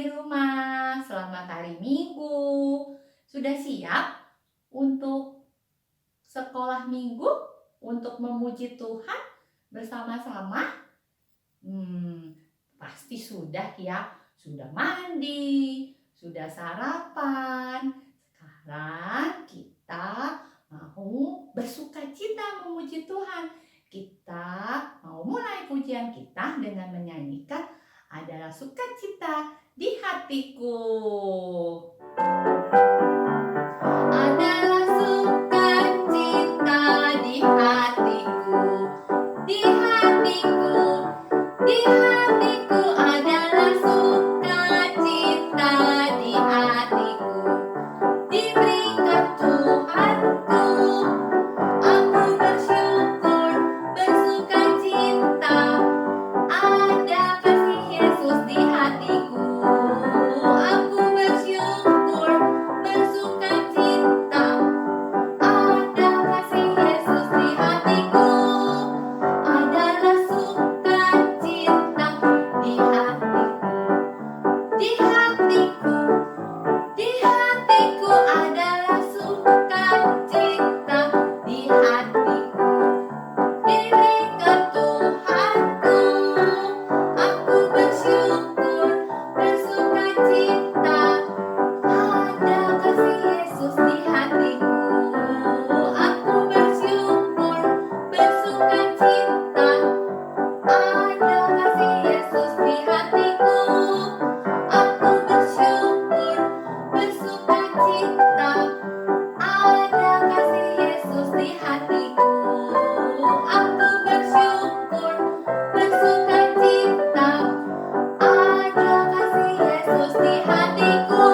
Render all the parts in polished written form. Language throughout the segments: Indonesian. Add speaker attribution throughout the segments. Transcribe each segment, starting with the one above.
Speaker 1: rumah. Selamat hari Minggu. Sudah siap untuk sekolah Minggu? Untuk memuji Tuhan bersama-sama? Pasti sudah ya. Sudah mandi, sudah sarapan. Sekarang kita mau bersukacita memuji Tuhan. Kita mau mulai pujian kita dengan menyanyikan adalah sukacita di hatiku. Adalah sukacita di hatiku, di hatiku, di hatiku adalah sukacita di hatiku. Diberikan Tuhanku, aku bersyukur, bersukacita. Ada kasih Yesus di hatiku. Aku bersyukur, bersukacita. Ada kasih Yesus di hatiku. Adalah sukacita di hatiku. Di hatiku, di hatiku adalah sukacita di hatiku. Diberikan Tuhanku, aku bersyukur, bersukacita. Ada kasih Yesus di hatiku. Aku bersyukur, bersukacita. Ada kasih Yesus di hatiku. Aku bersyukur, bersukacita. Ada kasih Yesus di hatiku. Aku bersyukur, bersukacita. Ada kasih Yesus di hatiku.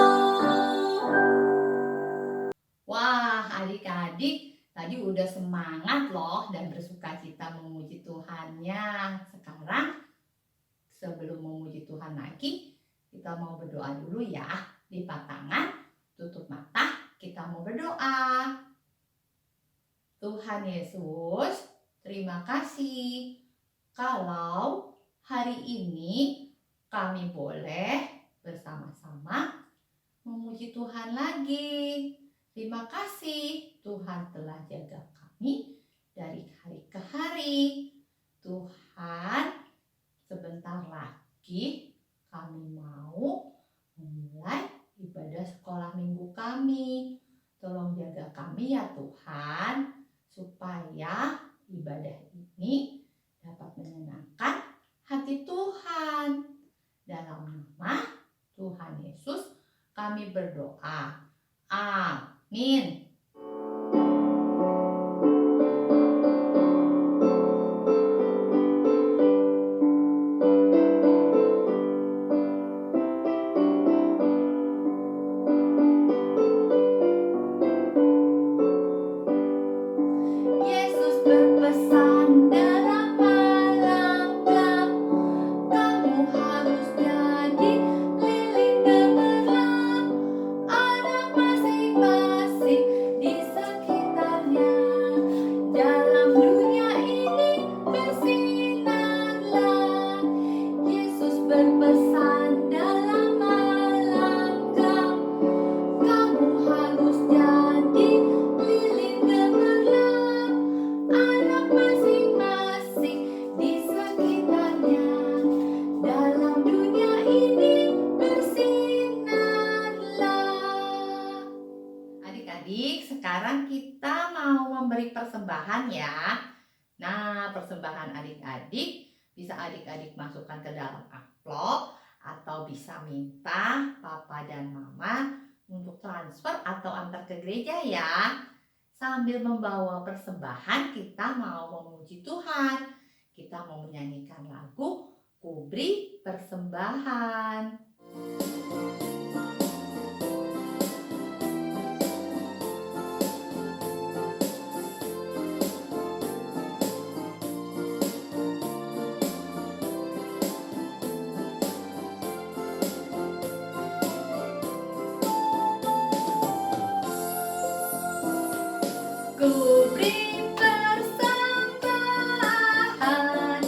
Speaker 1: Wah, adik-adik tadi udah semangat loh dan bersukacita memuji Tuhannya. Sekarang sebelum memuji Tuhan lagi, kita mau berdoa dulu ya. Lipat tangan, tutup mata, kita mau berdoa. Tuhan Yesus, terima kasih kalau hari ini kami boleh bersama-sama memuji Tuhan lagi. Terima kasih Tuhan telah jaga kami dari hari ke hari. Tuhan, sebentar lagi kami mau memulai ibadah sekolah minggu kami. Tolong jaga kami ya Tuhan, supaya ibadah ini dapat menyenangkan hati Tuhan. Dalam nama Tuhan Yesus kami berdoa. Amin. Yesus berpesan dalam malam gelap, kamu harus jadi lilin gemerlap, anak masing-masing di sekitarnya. Dalam dunia ini bersinarlah. Yesus berpesan dalam malam gelap, kamu harus jadi lilin gemerlap, anak masing-masing di sekitarnya. Dalam dunia ini bersinarlah. Adik-adik, sekarang kita mau memberi persembahan ya. Nah, persembahan adik-adik bisa adik-adik masukkan ke dalam amplop atau bisa minta papa dan mama untuk transfer atau antar ke gereja ya. Sambil membawa persembahan, kita mau memuji Tuhan. Kita mau menyanyikan lagu Ku Beri Persembahan. Ku beri persembahan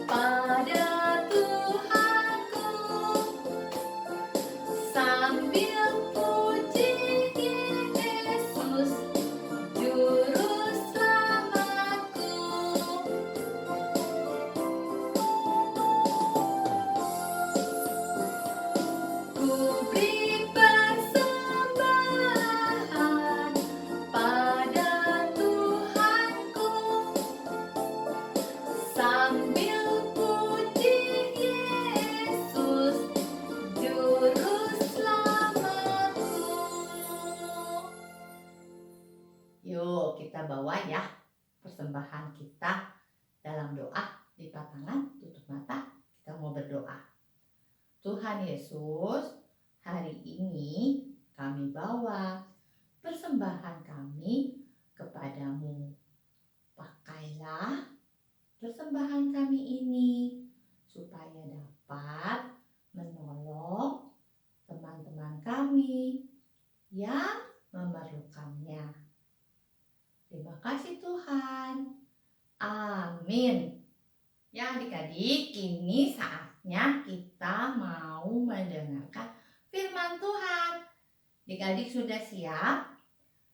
Speaker 1: pada Tuhanku. Yuk kita bawa ya persembahan kita dalam doa. Lipat tangan, tutup mata, kita mau berdoa. Tuhan Yesus, hari ini kami bawa persembahan kami kepadamu. Pakailah persembahan kami ini supaya dapat menolong teman-teman kami yang memerlukannya. Terima kasih Tuhan. Amin. Ya adik-adik, kini saatnya kita mau mendengarkan firman Tuhan. Adik-adik sudah siap?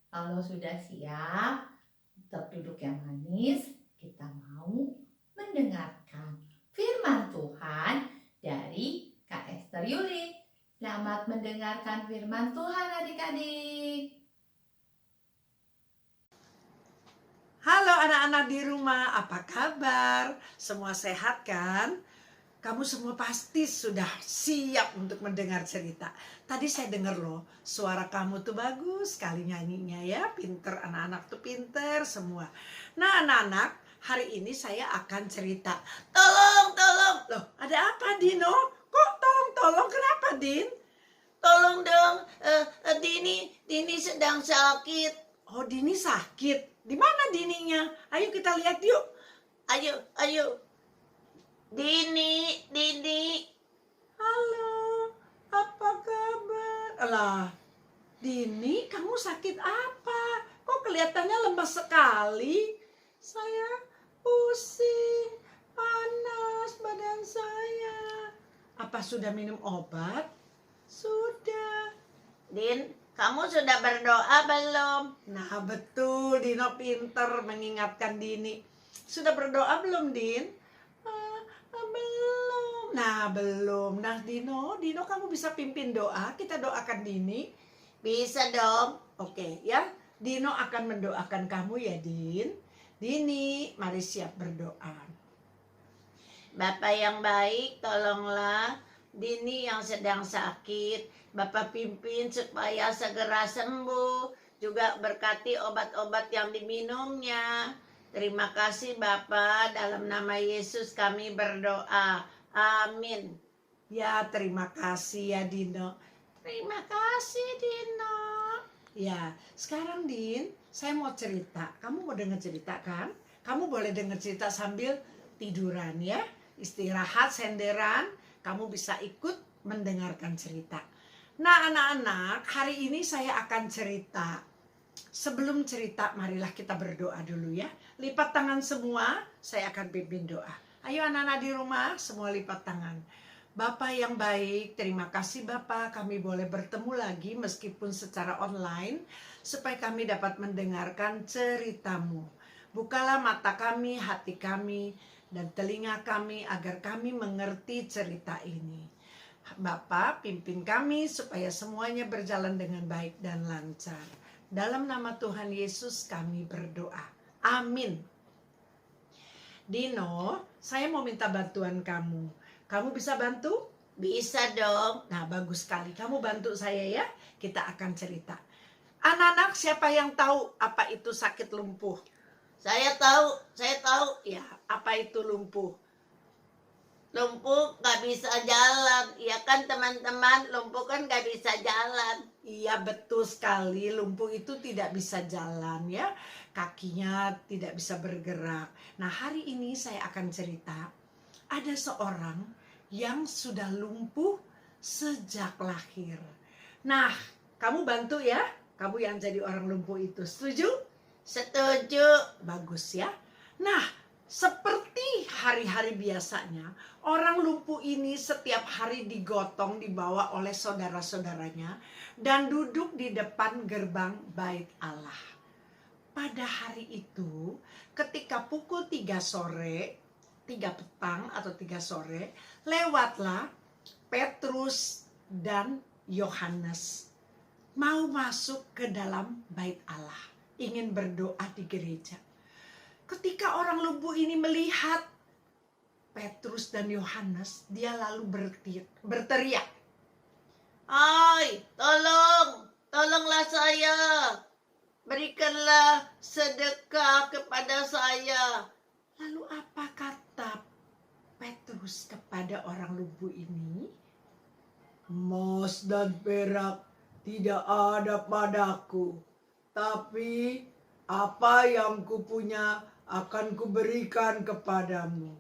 Speaker 1: Kalau sudah siap, tetap duduk yang manis. Kita mau mendengarkan firman Tuhan dari Kak Esther Yuli. Selamat mendengarkan firman Tuhan adik-adik.
Speaker 2: Halo anak-anak di rumah, apa kabar? Semua sehat kan? Kamu semua pasti sudah siap untuk mendengar cerita. Tadi saya dengar loh, suara kamu tuh bagus sekali nyanyinya ya. Pinter, anak-anak tuh pinter semua. Nah anak-anak, hari ini saya akan cerita. Tolong! Loh, ada apa Dino? Kok tolong? Kenapa Din?
Speaker 3: Tolong dong, Dini sedang sakit.
Speaker 2: Oh, Dini sakit. Di mana Dininya? Ayo kita lihat yuk.
Speaker 3: Ayo. Dini.
Speaker 2: Halo, apa kabar? Alah, Dini, kamu sakit apa? Kok kelihatannya lemas sekali? Saya pusing, panas badan saya. Apa sudah minum obat? Sudah.
Speaker 3: Din, kamu sudah berdoa belum?
Speaker 2: Nah, betul, Dino pinter mengingatkan Dini. Sudah berdoa belum, Din? Belum. Belum. Nah, Dino kamu bisa pimpin doa. Kita doakan Dini.
Speaker 3: Bisa dong.
Speaker 2: Oke, ya. Dino akan mendoakan kamu ya, Din. Dini, mari siap berdoa.
Speaker 3: Bapak yang baik, tolonglah Dini yang sedang sakit. Bapak pimpin supaya segera sembuh. Juga berkati obat-obat yang diminumnya. Terima kasih Bapak, dalam nama Yesus kami berdoa. Amin.
Speaker 2: Ya, terima kasih ya, Dino.
Speaker 3: Terima kasih Dino.
Speaker 2: Ya, sekarang Din, saya mau cerita. Kamu mau dengar cerita kan? Kamu boleh dengar cerita sambil tiduran ya. Istirahat, senderan. Kamu bisa ikut mendengarkan cerita. Nah, anak-anak, hari ini saya akan cerita. Sebelum cerita, marilah kita berdoa dulu ya. Lipat tangan semua, saya akan pimpin doa. Ayo anak-anak di rumah, semua lipat tangan. Bapak yang baik, terima kasih Bapak, kami boleh bertemu lagi meskipun secara online, supaya kami dapat mendengarkan ceritamu. Bukalah mata kami, hati kami, dan telinga kami agar kami mengerti cerita ini. Bapak, pimpin kami supaya semuanya berjalan dengan baik dan lancar. Dalam nama Tuhan Yesus kami berdoa. Amin. Dino, saya mau minta bantuan kamu. Kamu bisa bantu?
Speaker 3: Bisa dong.
Speaker 2: Nah, bagus sekali. Kamu bantu saya ya. Kita akan cerita. Anak-anak, siapa yang tahu apa itu sakit lumpuh?
Speaker 3: Saya tahu.
Speaker 2: Ya, apa itu lumpuh?
Speaker 3: Lumpuh gak bisa jalan. Iya kan teman-teman, lumpuh kan gak bisa jalan.
Speaker 2: Iya, betul sekali. Lumpuh itu tidak bisa jalan ya. Kakinya tidak bisa bergerak. Nah, hari ini saya akan cerita. Ada seorang yang sudah lumpuh sejak lahir. Nah, kamu bantu ya. Kamu yang jadi orang lumpuh itu. Setuju?
Speaker 3: Setuju.
Speaker 2: Bagus ya. Nah, seperti hari-hari biasanya, orang lumpuh ini setiap hari digotong, dibawa oleh saudara-saudaranya dan duduk di depan gerbang Bait Allah. Pada hari itu, ketika pukul 3 sore, 3 petang atau 3 sore, lewatlah Petrus dan Yohanes mau masuk ke dalam Bait Allah, ingin berdoa di gereja. Ketika orang lumpuh ini melihat Petrus dan Yohanes, dia lalu berteriak,
Speaker 3: "Hai, tolonglah saya. berikanlah sedekah kepada saya.
Speaker 2: Lalu apa kata Petrus kepada orang lumpuh ini? Emas dan perak tidak ada padaku, tapi apa yang kupunya akan kuberikan kepadamu.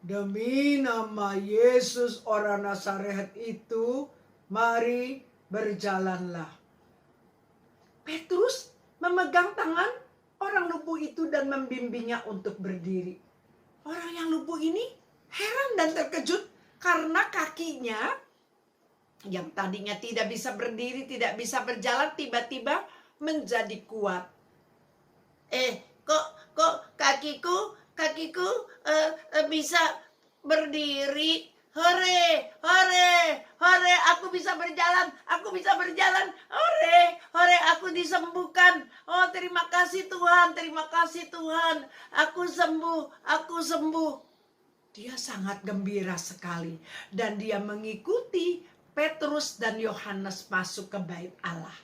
Speaker 2: Demi nama Yesus orang Nazaret itu, mari berjalanlah. Petrus memegang tangan orang lumpuh itu dan membimbingnya untuk berdiri. Orang yang lumpuh ini heran dan terkejut karena kakinya yang tadinya tidak bisa berdiri, tidak bisa berjalan, tiba-tiba menjadi kuat.
Speaker 3: Kok kakiku bisa berdiri? Hore, aku bisa berjalan, hore, aku disembuhkan. Oh, terima kasih Tuhan, aku sembuh.
Speaker 2: Dia sangat gembira sekali dan dia mengikuti Petrus dan Yohanes masuk ke bait Allah.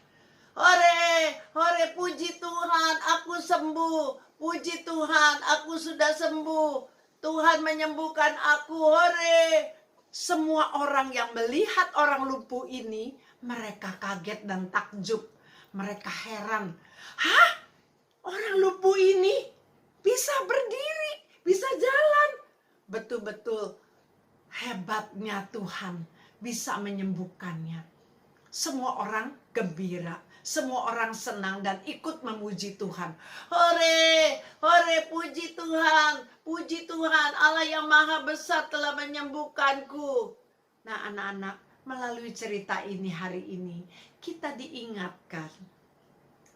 Speaker 3: Hore, puji Tuhan, aku sembuh. Puji Tuhan, aku sudah sembuh. Tuhan menyembuhkan aku, hore.
Speaker 2: Semua orang yang melihat orang lumpuh ini, mereka kaget dan takjub. Mereka heran. Hah? Orang lumpuh ini bisa berdiri, bisa jalan. Betul-betul hebatnya Tuhan bisa menyembuhkannya. Semua orang gembira, semua orang senang dan ikut memuji Tuhan.
Speaker 3: Hore, puji Tuhan, Allah yang maha besar telah menyembuhkanku.
Speaker 2: Nah anak-anak, melalui cerita ini hari ini, kita diingatkan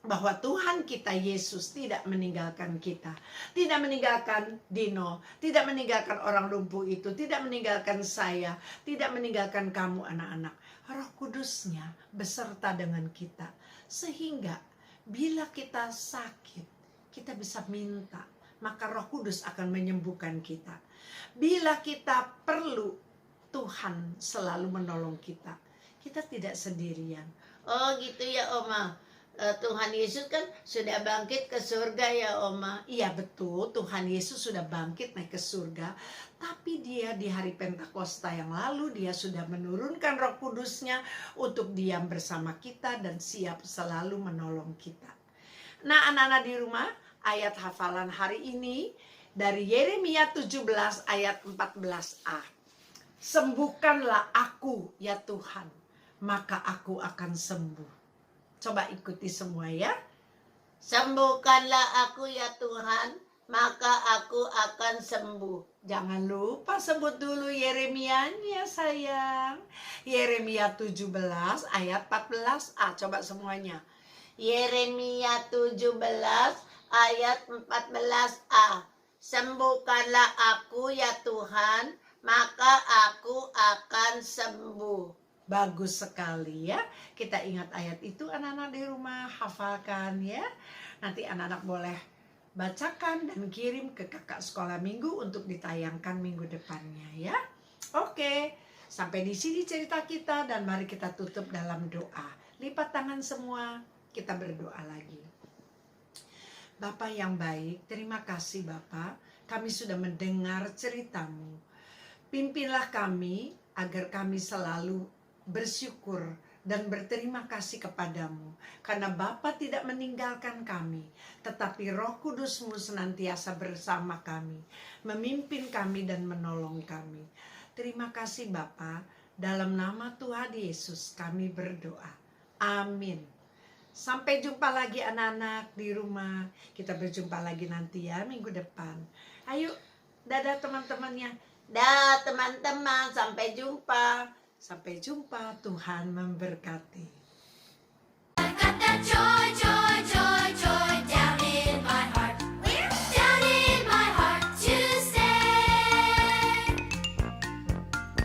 Speaker 2: bahwa Tuhan kita Yesus tidak meninggalkan kita. Tidak meninggalkan Dino, tidak meninggalkan orang lumpuh itu, tidak meninggalkan saya, tidak meninggalkan kamu anak-anak. Roh Kudusnya beserta dengan kita. Sehingga bila kita sakit, kita bisa minta, maka Roh Kudus akan menyembuhkan kita. Bila kita perlu, Tuhan selalu menolong kita. Kita tidak sendirian.
Speaker 3: Oh gitu ya Oma. Tuhan Yesus kan sudah bangkit ke surga ya Oma.
Speaker 2: Iya betul, Tuhan Yesus sudah bangkit naik ke surga. Tapi dia di hari Pentakosta yang lalu, dia sudah menurunkan Roh Kudusnya untuk diam bersama kita dan siap selalu menolong kita. Nah anak-anak di rumah, ayat hafalan hari ini dari Yeremia 17 ayat 14a. Sembuhkanlah aku ya Tuhan, maka aku akan sembuh. Coba ikuti semua ya.
Speaker 3: Sembuhkanlah aku ya Tuhan, maka aku akan sembuh.
Speaker 2: Jangan lupa sebut dulu Yeremianya sayang. Yeremia 17 ayat 14a. Coba semuanya.
Speaker 3: Yeremia 17 ayat 14a. Sembuhkanlah aku ya Tuhan, maka aku akan sembuh.
Speaker 2: Bagus sekali ya. Kita ingat ayat itu anak-anak di rumah, hafalkan ya. Nanti anak-anak boleh bacakan dan kirim ke kakak sekolah minggu untuk ditayangkan minggu depannya ya. Oke, sampai di sini cerita kita dan mari kita tutup dalam doa. Lipat tangan semua, kita berdoa lagi. Bapa yang baik, terima kasih Bapa, kami sudah mendengar ceritamu. Pimpinlah kami agar kami selalu bersyukur dan berterima kasih kepadamu, karena Bapa tidak meninggalkan kami, tetapi Roh Kudus-Mu senantiasa bersama kami, memimpin kami dan menolong kami. Terima kasih Bapa, dalam nama Tuhan Yesus kami berdoa. Amin. Sampai jumpa lagi anak-anak di rumah. Kita berjumpa lagi nanti ya minggu depan. Ayo, dadah teman-temannya.
Speaker 3: Dah teman-teman, sampai jumpa.
Speaker 2: Sampai jumpa, Tuhan memberkati.
Speaker 4: Kata Jojo.